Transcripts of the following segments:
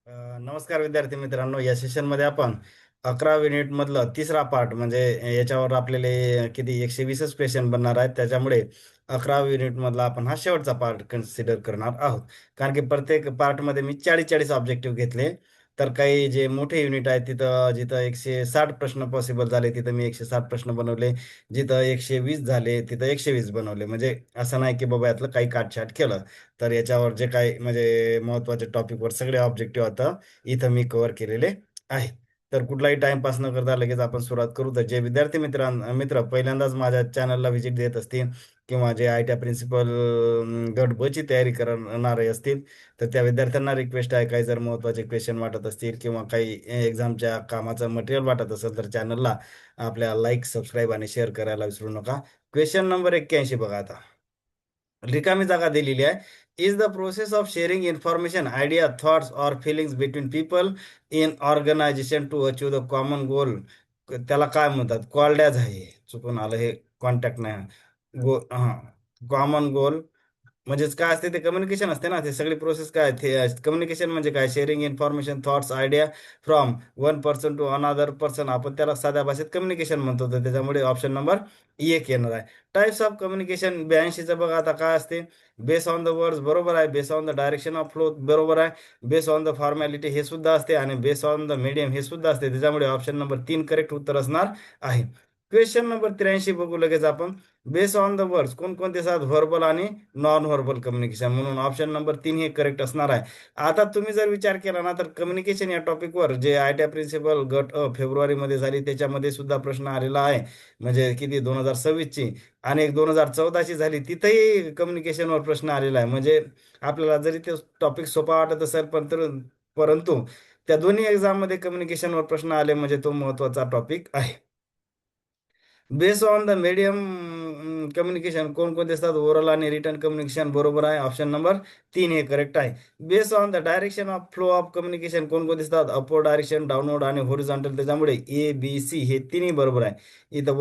नमस्कार विद्यार्थी मित्रांनो, या सेशनमध्ये आपण 11 युनिट मधलं तिसरा पार्ट म्हणजे याच्यावर आपल्याला किती 120च क्वेश्चन बनणार आहेत. त्याच्यामुळे 11 युनिट मधला आपण हा शेवटचा पार्ट कन्सिडर करणार आहोत. कारण की प्रत्येक पार्टमध्ये मी 40-40 ऑब्जेक्टिव्ह घेतले. तर काही जे मोठे युनिट आहेत तिथं जिथं 160 प्रश्न पॉसिबल झाले तिथं मी 160 प्रश्न बनवले. जिथं 120 झाले तिथं 120 बनवले. म्हणजे असं नाही की बाबा यातलं काही काटछाट केलं. तर याच्यावर जे काही म्हणजे महत्त्वाचे टॉपिकवर सगळे ऑब्जेक्टिव्ह आता इथं मी कव्हर केलेले आहेत. तर कुठलाही टाइमपास न करता लगेच आपण सुरुवात करू. तर जे विद्यार्थी मित्र पहिल्यांदाच माझ्या चॅनलला व्हिजिट देत असतील किंवा जे आय टी प्रिन्सिपल गट ब ची तयारी करणारे असतील, तर त्या विद्यार्थ्यांना रिक्वेस्ट आहे, काही जर महत्त्वाचे क्वेश्चन वाटत असतील किंवा काही एक्झामच्या कामाचं मटेरियल वाटत असेल तर चॅनलला आपल्या लाईक, सबस्क्राईब आणि शेअर करायला विसरू नका. क्वेश्चन नंबर 81 बघा आता. रिकामी जागा दिलेली आहे. Is the process of sharing information, idea, thoughts or feelings between people in organization to achieve the common goal. त्याला काय म्हणतात? कॉल्ड ॲज आहे. चुकून आलं हे, कॉन्टॅक्ट नाही. हां, कॉमन गोल म्हणजेच काय असते ते कम्युनिकेशन असते ना. ते सगळी प्रोसेस काय ते कम्युनिकेशन म्हणजे काय? Sharing information, thoughts, idea from one person to another person. आपण त्याला साध्या भाषेत कम्युनिकेशन म्हणतो. तर त्याच्यामुळे ऑप्शन नंबर एक येणार आहे. टाइप्स ऑफ कम्युनिकेशन 82चं बघा आता काय असते. बेस ऑन द वर्ड्स बरोबर आहे. Base on the direction of flow बरोबर आहे. बेस ऑन द फॉर्मॅलिटी हे सुद्धा असते आणि बेस ऑन द मीडियम हे सुद्धा असते. त्याच्यामुळे ऑप्शन नंबर 3 करेक्ट उत्तर असणार आहे. क्वेश्चन नंबर 83 बघू लगेच आपण. बेस ऑन द वर्ड्स कोणकोणते असतात? व्हर्बल आणि नॉन व्हर्बल कम्युनिकेशन, म्हणून ऑप्शन नंबर 3 हे करेक्ट असणार आहे. आता तुम्ही जर विचार केला ना तर कम्युनिकेशन या टॉपिकवर जे आय टी प्रिन्सिपल गट फेब्रुवारीमध्ये झाली त्याच्यामध्ये सुद्धा प्रश्न आलेला आहे. म्हणजे किती 2026ची आणि एक 2014ची झाली तिथेही कम्युनिकेशनवर प्रश्न आलेला आहे. म्हणजे आपल्याला जरी ते टॉपिक सोपा वाटत असेल परंतु त्या दोन्ही एक्झाममध्ये कम्युनिकेशनवर प्रश्न आले म्हणजे तो महत्त्वाचा टॉपिक आहे. Base on the medium communication कोणकोणते असतात? ओरल आणि रिटर्न कम्युनिकेशन बरोबर आहे. ऑप्शन नंबर 3 हे करेक्ट आहे. Base on the direction of flow of communication कोणकोणते असतात? अपवर्ड डायरेक्शन, डाऊनवर्ड आणि हॉरिझॉन्टल. त्याच्यामुळे ए बी सी हे तिन्ही बरोबर आहे. इथं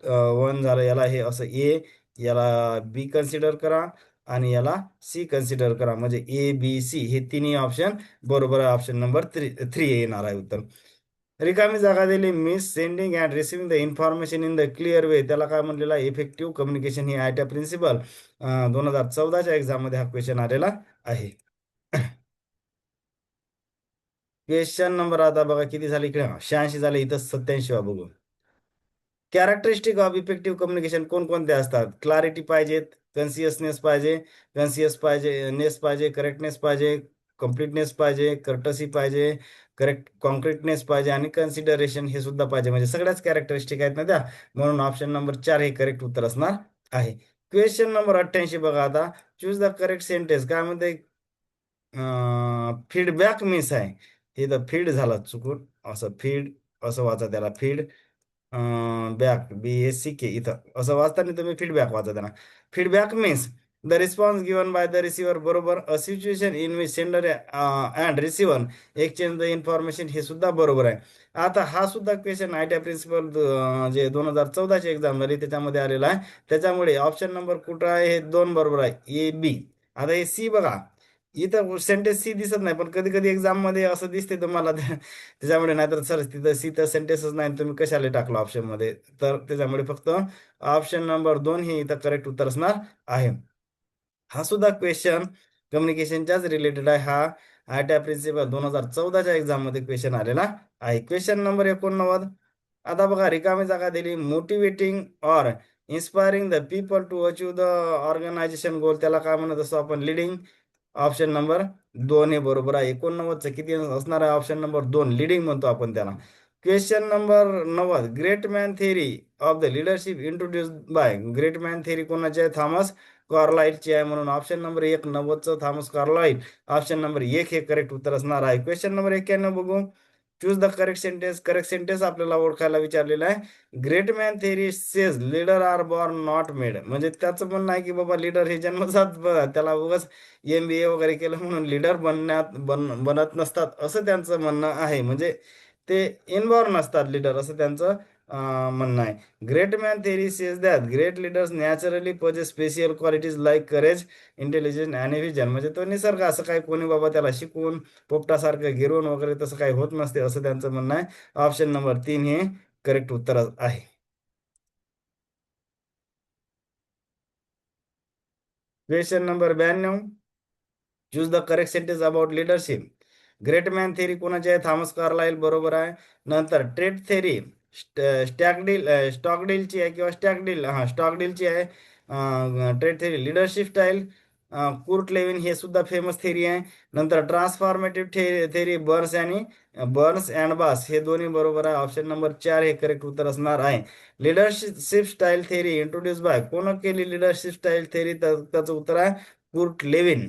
1 झालं, याला हे असं ए, याला बी कन्सिडर करा आणि याला सी कन्सिडर करा. म्हणजे ए बी सी हे तिन्ही ऑप्शन बरोबर आहे. ऑप्शन नंबर 3 येणार आहे उत्तर. रिकामी जागा दिली. Miss sending and receiving the information in the clear way, त्याला काय म्हणलेलं आहे? Effective communication. ही आय टी प्रिन्सिपल 2014च्या एक्झाममध्ये हा क्वेश्चन आलेला आहे. क्वेश्चन नंबर आता बघा किती झाले इकडे, 86 झाले, इथं 87 बघू. कॅरेक्टरिस्टिक ऑफ इफेक्टिव्ह कम्युनिकेशन कोणकोणते असतात? क्लॅरिटी पाहिजेत, कन्सियसनेस पाहिजे, नेस पाहिजे, करेक्टनेस पाहिजे, कम्प्लीटनेस पाहिजे, कर्टसी पाहिजे, कॉन्क्रीटनेस पाहिजे आणि कन्सिडरेशन हे सुद्धा पाहिजे. म्हणजे सगळ्याच कॅरेक्टरिस्टिक आहेत ना त्या, म्हणून ऑप्शन नंबर 4 हे करेक्ट उत्तर असणार आहे. क्वेश्चन नंबर 88 बघा आता. Choose the correct sentence. काय म्हणते? फीडबॅक मिस आहे. इथं फीड झाला चुकून, असं फीड असं वाचा त्याला, फीड बॅक BACK इथं असं वाचताना तुम्ही फीडबॅक वाचा त्यांना. Feedback means the response given by the receiver बरोबर. A situation in which sender and receiver exchange the information हे सुद्धा बरोबर आहे. आता हा सुद्धा क्वेश्चन आय टी प्रिन्सिपल जे 2014ची एक्झाम झाली त्याच्यामध्ये आलेला आहे. त्याच्यामुळे ऑप्शन नंबर कुठं आहे? हे 2 बरोबर आहे, ए बी. आता हे सी बघा, इथं सेंटेन्स सी दिसत नाही पण कधी कधी एक्झाम मध्ये असं दिसते तुम्हाला त्याच्यामुळे. नाहीतर सर तिथं सी तर सेंटेन्सच नाही, तुम्ही कशाला टाकलं ऑप्शन मध्ये? तर त्याच्यामुळे फक्त ऑप्शन नंबर 2 हे इथं करेक्ट उत्तर असणार आहे. हा सुद्धा क्वेश्चन कम्युनिकेशनच्याच रिलेटेड आहे. हा आय टी प्रिन्सिपल 2014च्या एक्झाम मध्ये क्वेश्चन आलेला आहे. Question number 89. आता बघा, रिकामी जागा दिली. Motivating or inspiring the people to achieve the organisation goal, त्याला काय म्हणत असतो आपण? लिडिंग. ऑप्शन नंबर 2 हे बरोबर आहे. 89चं किती असणार आहे? ऑप्शन नंबर 2 लिडिंग म्हणतो आपण त्याला. Question number 90. Great man theory of the leadership introduced by. Great man theory कोणाची आहे? थॉमस कार्लाइलची आहे, म्हणून ऑप्शन नंबर 1 90चं थॉमस कार्लाइल. ऑप्शन नंबर 1 हे करेक्ट उत्तर असणार आहे. क्वेश्चन नंबर 91 बघू. Choose the correct sentence. Correct sentence आपल्याला ओळखायला विचारलेला आहे. Great man theory says leader are born not made. म्हणजे त्याचं म्हणणं आहे की बाबा लीडर हे जन्मजात त्याला उगाच MBA वगैरे केलं म्हणून लीडर बनत नसतात असं त्यांचं म्हणणं आहे. म्हणजे ते इनबॉर्न असतात लीडर असं त्यांचं म्हणणं आहे. Great man theory says that great leaders naturally possess special qualities like courage, intelligence आणि विजन. म्हणजे तो निसर्ग, असं काही कोणी बाबा त्याला शिकवून पोपटासारखं गिरवून वगैरे तसं काही होत नसते, असं त्यांचं म्हणणं आहे. ऑप्शन नंबर 3 हे करेक्ट उत्तर आहे. Question number 92. Choose the correct sentence about leadership. Great man theory कोणाची आहे? थॉमस कार्लाइल, बरोबर आहे. नंतर ट्रेट थेरी स्टॉकडीलची आहे किंवा स्टॉकडीलची आहे. Trait theory leadership style Kurt Lewin, हे सुद्धा फेमस थेरी आहे. नंतर transformative theory Burns and Bass, हे दोन्ही बरोबर आहे. ऑप्शन नंबर 4 हे करेक्ट उत्तर असणार आहे. Leadership style theory introduce by, कोण केली लिडरशिप स्टाईल थेरी? तर त्याचं उत्तर आहे Kurt Lewin.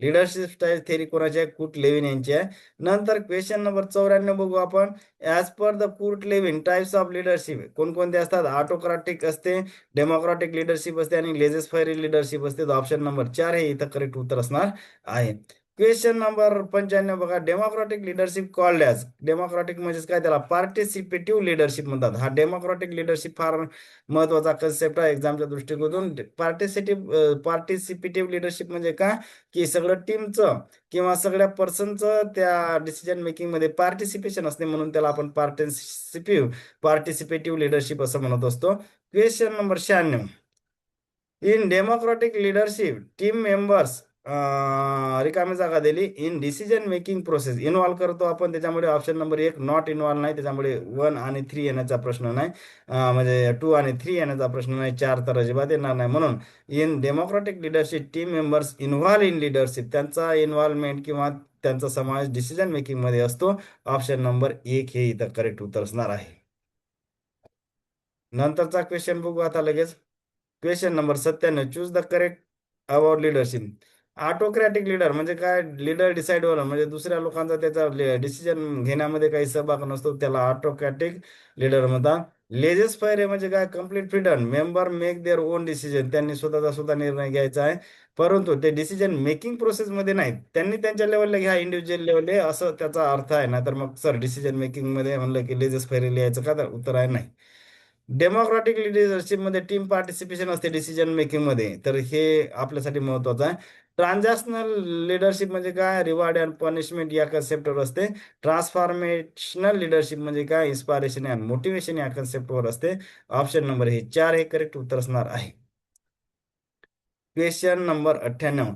Leadership style theory कोणाची आहे? कुर्ट लेविन यांची आहे. नंतर क्वेश्चन नंबर 94 बघू आपण. As per the Kurt Lewin types of leadership कोणकोणते असतात? ऑटोक्रॅटिक असते, डेमोक्रॅटिक लिडरशिप असते आणि लेजेस फायरी लिडरशिप असते. ऑप्शन नंबर 4 हे इथं करेक्ट उत्तर असणार आहे. क्वेश्चन नंबर 95 बघा. Democratic leadership called as, democratic म्हणजेच काय? त्याला पार्टिसिपेटिव्ह लिडरशिप म्हणतात. हा डेमोक्रॅटिक लिडरशिप फार महत्वाचा कन्सेप्ट आहे एक्झामच्या दृष्टिकोनातून. पार्टिसिपेटिव्ह लिडरशिप म्हणजे काय? की सगळं टीमचं किंवा सगळ्या पर्सनचं त्या डिसिजन मेकिंग मध्ये पार्टिसिपेशन असते, म्हणून त्याला आपण पार्टिसिपेटिव्ह लिडरशिप असं म्हणत असतो. Question number 96. In democratic leadership team members रिकामी जागा दिली in decision making process involve करतो आपण, त्याच्यामुळे ऑप्शन नंबर 1 नॉट इन्व्हॉल्व नाही, त्याच्यामुळे 1 आणि 3 येण्याचा प्रश्न नाही. म्हणजे 2 आणि 3 येण्याचा प्रश्न नाही, 4 तर अजिबात येणार नाही. म्हणून in democratic leadership team members involve in leadership, त्यांचा इन्व्हॉल्वमेंट किंवा त्यांचा समावेश डिसिजन मेकिंग मध्ये असतो. ऑप्शन नंबर 1 हे इथं करेक्ट उत्तर असणार आहे. नंतरचा क्वेश्चन बघू आता लगेच. Question number 97. Choose the correct about leadership. Autocratic leader म्हणजे काय? लीडर डिसाइड होणं म्हणजे दुसऱ्या लोकांचा त्याचा डिसिजन घेण्यामध्ये काही सहभाग नसतो, त्याला ऑटोक्रॅटिक लीडर म्हणतात. लेजेस फायर म्हणजे काय? Complete freedom, member make their own decision, त्यांनी स्वतःचा स्वतः निर्णय घ्यायचा आहे, परंतु ते डिसिजन मेकिंग प्रोसेसमध्ये नाही, त्यांनी त्यांच्या लेवलला घ्या, इंडिव्हिज्युअल लेवलला, असं त्याचा अर्थ आहे ना. तर मग सर डिसिजन मेकिंग मध्ये म्हणलं की लेजेस फायर लिहायचं का? तर उत्तर आहे नाही. डेमोक्रॅटिक लिडरशिपमध्ये टीम पार्टिसिपेशन असते डिसिजन मेकिंग मध्ये, तर हे आपल्यासाठी महत्वाचं आहे. ट्रान्झॅक्शनल लिडरशिप म्हणजे काय? रिवॉर्ड अँड पनिशमेंट या कन्सेप्टवर असते. ट्रान्सफॉर्मेशनल लिडरशिप म्हणजे काय? इन्स्पायरेशन अँड मोटिवेशन या कन्सेप्टवर असते. ऑप्शन नंबर हे 4 हे करेक्ट उत्तर असणार आहे. Question number 98.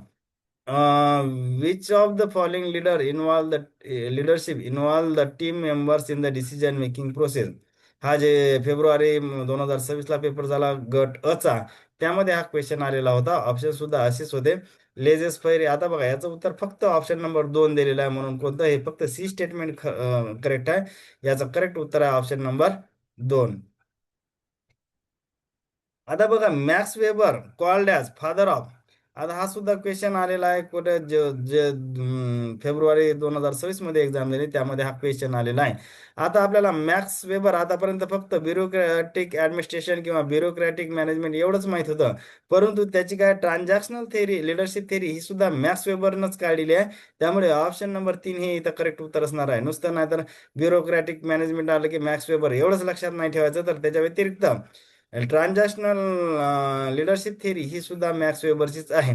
Which of the following leadership involve the team members in the decision making process. हा जे फेब्रुवारी 2026 ला पेपर झाला गट अ चा, त्यामध्ये हा क्वेश्चन आलेला होता. ऑप्शन सुद्धा असेच होते. लेजेस फैरी. आता बघा याचं उत्तर फक्त ऑप्शन नंबर 2 दिलेलं आहे, म्हणून कोणतं? हे फक्त सी स्टेटमेंट करेक्ट आहे. याचं करेक्ट उत्तर आहे ऑप्शन नंबर 2. आता बघा, max weber called as father of. आता हा सुद्धा क्वेश्चन आलेला आहे कुठे? जे जे फेब्रुवारी 2026 मध्ये एक्झाम दिली त्यामध्ये हा क्वेश्चन आलेला आहे. आता आपल्याला मॅक्स वेबर आतापर्यंत फक्त ब्युरोक्रॅटिक ऍडमिनिस्ट्रेशन किंवा ब्युरोक्रॅटिक मॅनेजमेंट एवढंच माहित होतं, परंतु त्याची काय ट्रान्झॅक्शनल थेरी, लिडरशिप थेरी ही सुद्धा मॅक्स वेबरनंच काढलेली आहे. त्यामुळे ऑप्शन नंबर 3 हे इथं करेक्ट उत्तर असणार आहे. नुसतं नाही तर ब्युरोक्रॅटिक मॅनेजमेंट आलं की मॅक्स वेबर एवढंच लक्षात नाही ठेवायचं, तर त्याच्या व्यतिरिक्त ट्रान्झॅक्शनल लिडरशिप थेरी ही सुद्धा मॅक्स वेबरचीच आहे.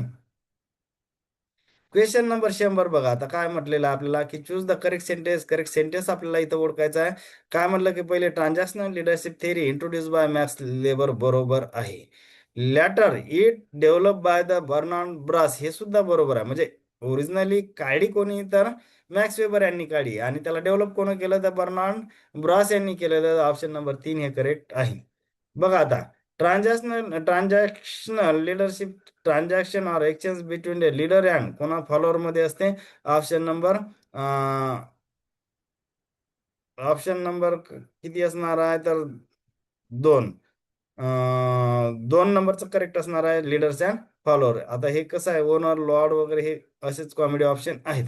क्वेश्चन नंबर 100 बघा. आता काय म्हटलेलं आहे आपल्याला की choose the correct sentence. Correct sentence आपल्याला इथं ओळखायचं आहे. काय म्हटलं की पहिले transactional leadership theory introduce by Max Weber, बरोबर आहे. Later it develop by the Bernard Bass, हे सुद्धा बरोबर आहे. म्हणजे ओरिजिनली काढली कोणी? तर मॅक्स वेबर यांनी काढली, आणि त्याला डेव्हलप कोण केलं? तर बर्नार्ड ब्रास यांनी केलं. तर ऑप्शन नंबर 3 हे करेक्ट आहे. बघा आता, transactional leadership transaction or exchange between the leader and कोणा फॉलोअर मध्ये असते. ऑप्शन नंबर किती असणार आहे? तर 2. 2 नंबरचं करेक्ट असणार आहे, लीडर्स अँड फॉलोअर. आता हे कसं आहे? ओनर, लॉर्ड वगैरे हे असेच कॉमेडी ऑप्शन आहेत.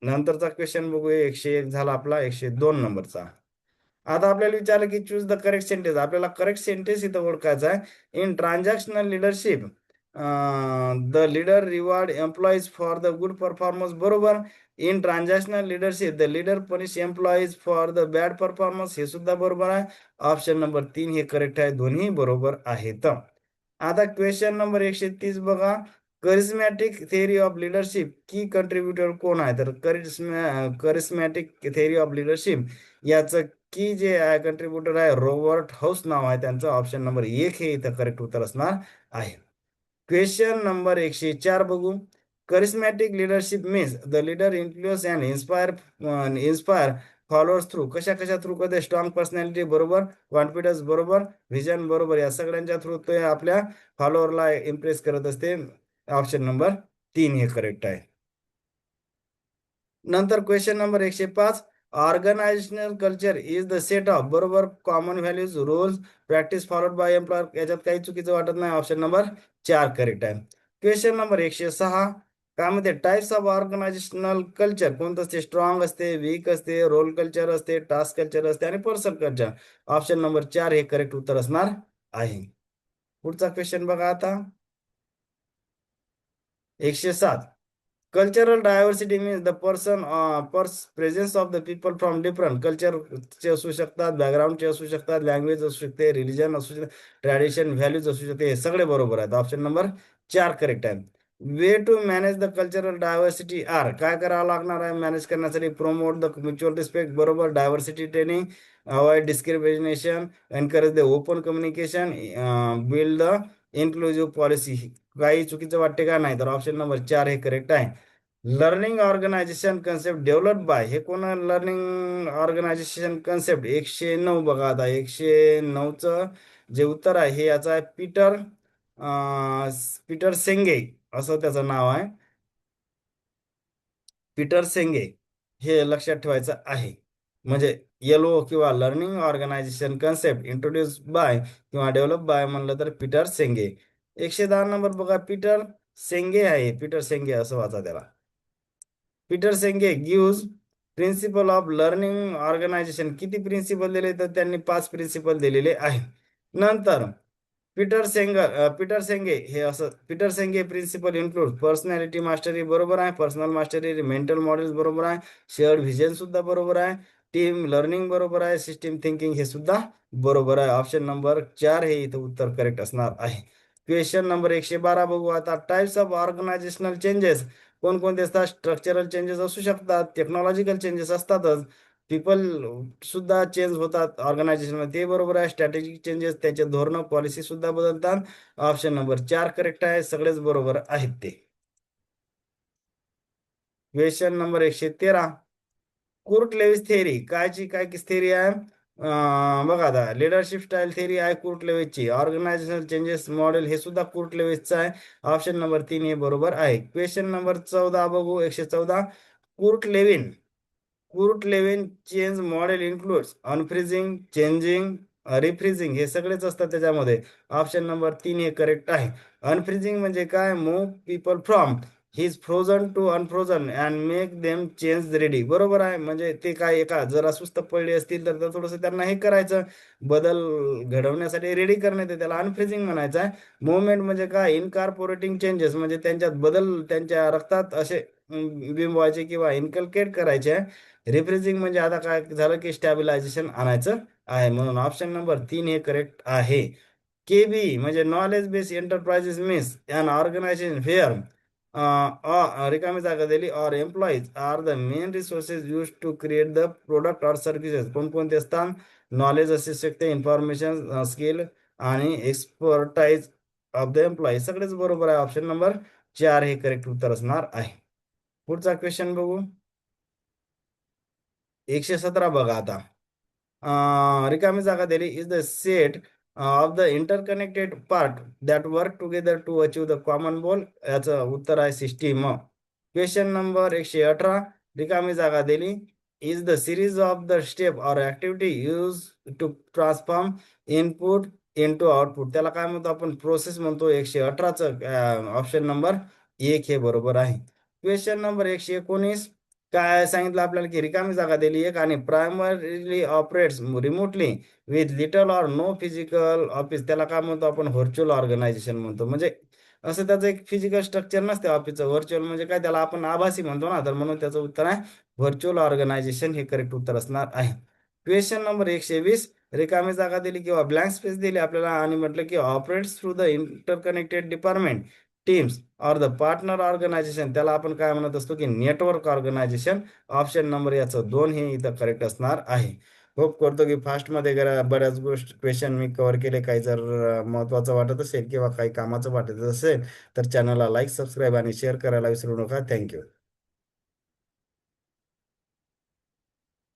नंतरचा क्वेश्चन बघूया. 101 झाला आपला. 102 नंबरचा. आता आपल्याला विचारलं की चूज द करेक्ट सेंटेन्स. आपल्याला करेक्ट सेंटेन्स इथं ओळखायचा आहे. In transactional leadership the leader reward employees for the good performance बरोबर. In transactional leadership the leader punish employees for the bad performance हे सुद्धा बरोबर आहे. ऑप्शन नंबर 3 हे करेक्ट आहे. दोन्ही बरोबर आहेत. आता क्वेश्चन नंबर 130 बघा. करिस्मॅटिक थेअरी ऑफ लिडरशिप की कंट्रीब्युटर कोण आहे? तर करिस्मॅटिक थेअरी ऑफ लिडरशिप याचं की जे आहे कंट्रीब्युटर आहे रॉबर्ट हाऊस नाव आहे त्यांचं. ऑप्शन नंबर 1 हे इथं करेक्ट उत्तर असणार आहे. क्वेश्चन नंबर 104 बघू. Charismatic leadership means the leader influence and inspire followers through कशा कशा थ्रू करते? स्ट्रॉंग पर्सनॅलिटी बरोबर, कॉन्फिडन्स बरोबर, व्हिजन बरोबर, या सगळ्यांच्या थ्रू ते आपल्या फॉलोअरला इम्प्रेस करत असते. ऑप्शन नंबर 3 हे करेक्ट आहे. नंतर question number 105. Organisational culture is the set of बरोबर common values, rules, practice followed by employer. याच्यात काही चुकीचं वाटत नाही. ऑप्शन नंबर 4 करेक्ट आहे. Question number 106. काय म्हणते? टाइप्स ऑफ ऑर्गनायझेशनल कल्चर कोणतं असते? स्ट्रॉंग असते, वीक असते, रोल कल्चर असते, टास्क कल्चर असते आणि पर्सन कल्चर. ऑप्शन नंबर 4 हे करेक्ट उत्तर असणार आहे. पुढचा क्वेश्चन बघा आता. 107. Cultural diversity means the presence of the people from different कल्चरचे असू शकतात, बॅकग्राऊंडचे असू शकतात, लँग्वेज असू शकते, रिलिजन असू शकते, ट्रॅडिशन, व्हॅल्यूज असू शकते. हे सगळे बरोबर आहेत. ऑप्शन नंबर 4 करेक्ट आहे. Way to manage the cultural diversity are काय करावं लागणार आहे मॅनेज करण्यासाठी? प्रोमोट द म्युच्युअल रिस्पेक्ट बरोबर, diversity training, avoid discrimination, encourage the open communication, build the inclusive policy. काही चुकीचं वाटते का? नाही. तर ऑप्शन नंबर 4 हे करेक्ट आहे. Learning organisation concept develop by हे कोण? लर्निंग ऑर्गनायझेशन कन्सेप्ट 109 बघा. आता 109चं जे उत्तर आहे हे याचं आहे पीटर सेंगे असं त्याचं नाव आहे. पीटर सेंगे हे लक्षात ठेवायचं आहे. म्हणजे एलओ किंवा learning organisation concept introduced by किंवा डेव्हलप बाय म्हणलं तर पीटर सेंगे. 110 नंबर बघा. पीटर सेंगे आहे. पीटर सेंगे असं वाचा त्याला. Peter Senge gives principal of learning organisation. किती प्रिन्सिपल दिले? तर त्यांनी 5 प्रिन्सिपल दिलेले आहे. नंतर पीटर सेंगे हे असं Peter Senge principal include personality mastery बरोबर आहे, पर्सनल मास्टरी, मेंटल मॉडेल्स बरोबर आहे, शेअर्ड व्हिजन सुद्धा बरोबर आहे, टीम लर्निंग बरोबर आहे, सिस्टीम थिंकिंग हे सुद्धा बरोबर आहे. ऑप्शन नंबर 4 हे इथं उत्तर करेक्ट असणार आहे. क्वेश्चन नंबर 112 बघू आता. टाइप्स ऑफ ऑर्गनायझेशनल चेंजेस कोणकोणते असतात? स्ट्रक्चरल चेंजेस असू शकतात, टेक्नॉलॉजिकल चेंजेस असतातच, पीपल सुद्धा चेंज होतात ऑर्गनायझेशनमध्ये, ते बरोबर आहे. स्ट्रॅटेजिक चेंजेस त्याचे धोरण पॉलिसी सुद्धा बदलतात. ऑप्शन नंबर 4 करेक्ट आहे. सगळेच बरोबर आहेत ते. Question number 113. Kurt Lewis theory कायची काय की थेअरी आहे? बघा आता लिडरशिप स्टाईल थेअरी आहे कुर्ट लेविसची. ऑर्गनायझेशनल चेंजेस मॉडेल हे सुद्धा कुर्ट लेविसचं आहे. ऑप्शन नंबर 3 हे बरोबर आहे. क्वेश्चन नंबर 14 बघू. 114. Kurt Lewin Kurt Lewin change model includes unfreezing, changing, refreezing हे सगळेच असतात त्याच्यामध्ये. ऑप्शन नंबर 3 हे करेक्ट आहे. अनफ्रीजिंग म्हणजे काय? Move people from his frozen to unfrozen and make them change ready बरोबर आहे. म्हणजे ते काय एका जरा सुस्त पडले असतील तर थोडंसं त्यांना हे करायचं, बदल घडवण्यासाठी रेडी करण्यात येते, त्याला अनफ्रीजिंग म्हणायचं आहे. मुवमेंट म्हणजे काय? इनकॉर्पोरेटिंग चेंजेस म्हणजे त्यांच्यात बदल त्यांच्या रक्तात असे बिंबवायचे किंवा इन्कल्केट करायचे. रिफ्रेजिंग म्हणजे आता काय झालं की स्टॅबिलायझेशन आणायचं आहे. म्हणून ऑप्शन नंबर 3 हे करेक्ट आहे. केबी म्हणजे knowledge base enterprises means an organization where रिकामी जागा दिली or employees are the main resources use to create the product or services. कोणकोणते असतात? नॉलेज असू शकते, इन्फॉर्मेशन, स्किल आणि एक्सपर्टाईज ऑफ द एम्प्लॉई. सगळेच बरोबर आहे. ऑप्शन नंबर 4 हे करेक्ट उत्तर असणार आहे. पुढचा क्वेश्चन बघू. 117 बघा आता. रिकामी जागा दिली is the set of the interconnected part that work together to achieve the common goal. याचं उत्तर आहे सिस्टीम. Question number 118. रिकामी जागा दिली is the series of the step or activity use to transform input into output. त्याला काय म्हणतो आपण? प्रोसेस म्हणतो. 118चं ऑप्शन नंबर 1 हे बरोबर आहे. Question number 119. काय सांगितलं आपल्याला की रिकामी जागा दिली एक आणि primarily operates remotely with little or no physical office. त्याला काय म्हणतो आपण? व्हर्च्युअल ऑर्गनायझेशन म्हणतो. म्हणजे असं त्याचं एक फिजिकल स्ट्रक्चर नसते ऑफिसचं. व्हर्च्युअल म्हणजे काय? त्याला आपण आभासी म्हणतो ना, तर म्हणून त्याचं उत्तर आहे व्हर्च्युअल ऑर्गनायझेशन. हे करेक्ट उत्तर असणार आहे. Question number 120. रिकामी जागा दिली किंवा ब्लँक स्पेस दिली आपल्याला आणि म्हटलं की operates through the interconnected department teams और द पार्टनर ऑर्गनायझेशन. त्याला आपण काय म्हणत असतो की नेटवर्क ऑर्गनायझेशन. ऑप्शन नंबर याचं 2 हे इथं करेक्ट असणार आहे. होप करतो की फास्टमध्ये बऱ्याच गोष्टी क्वेश्चन मी कव्हर केले. काही जर महत्त्वाचं वाटत असेल किंवा काही कामाचं वाटत असेल तर चॅनलला लाईक, सबस्क्राईब आणि शेअर करायला विसरू नका. थँक्यू.